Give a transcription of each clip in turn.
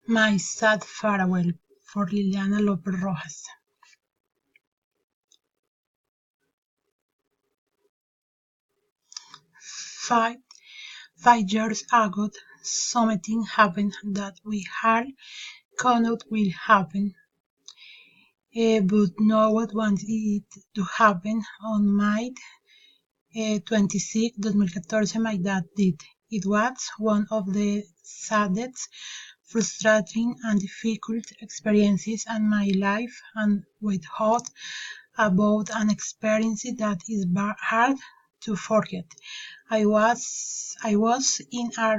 My Sad Farewell for Liliana Lopez Rojas. 5 years ago, something happened that we had cannot will happen, but no one wanted it to happen. On May 26, 2014, my dad did. It was one of the saddest, frustrating, and difficult experiences in my life, and with thought about an experience that is hard to forget. I was in a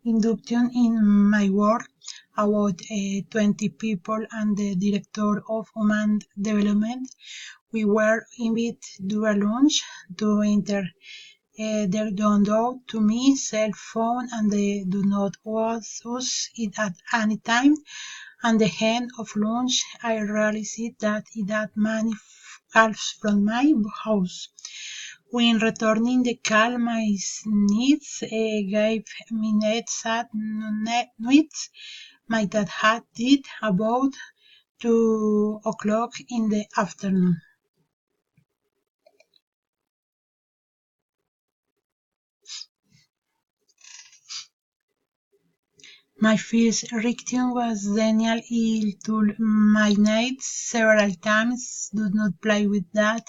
induction in my work, about 20 people and the director of human development. We were invited to a lunch to enter. They don't know to me cell phone and they do not use it at any time. At the end of lunch, I realized that it had many calls from my house. When returning the call, my niece gave me sad news. My dad had died about 2 o'clock in the afternoon. My first reaction was Daniel. He told my niece several times, "Do not play with that,"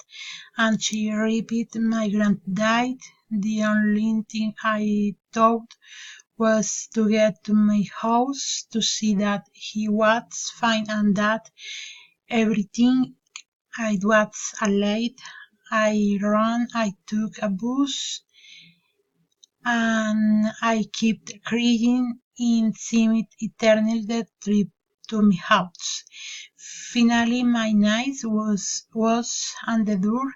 and she repeated, "My grand died." The only thing I thought was to get to my house to see that he was fine and that everything. I was late. I ran, I took a bus, and I kept crying. It seemed eternal, the trip to my house. Finally, my niece was at the door,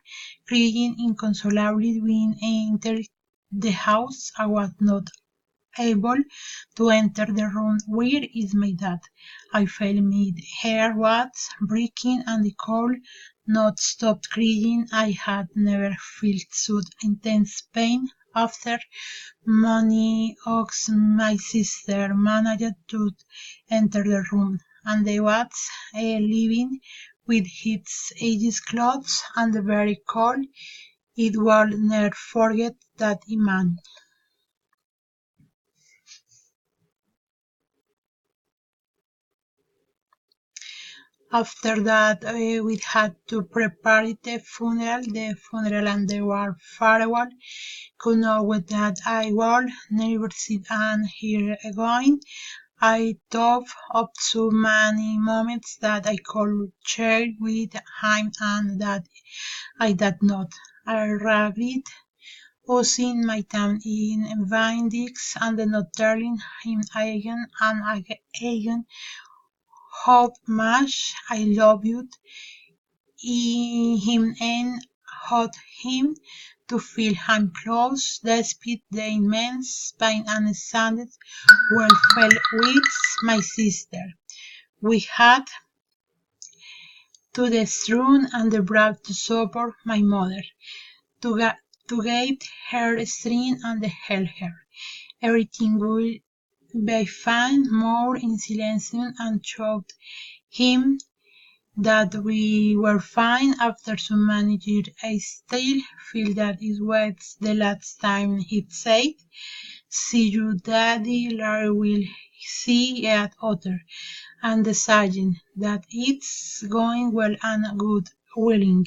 crying inconsolably. When I entered the house, I was not able to enter the room. "Where is my dad?" I felt my heart was breaking and I could not stop crying. I had never felt such intense pain. After many hugs, my sister managed to enter the room, and they was living with his aged clothes and very cold. It will never forget that man. After that, we had to prepare the funeral and they were farewell. Could know that I would never see Anne here again. I thought of so many moments that I could share with him and that I did not. I regret using my time in Vindex and not telling him again and again how much I loved him and hurt him. To feel him close, despite the immense pain and sadness we felt with my sister. We had to the throne and brought to supper my mother, to, to give her strength and help her. Everything will be fine, more in silence, and showed him that we were fine after so many years. I still feel that it was the last time he said, "See you, Daddy, Larry will see at other," and deciding that it's going well and good willing.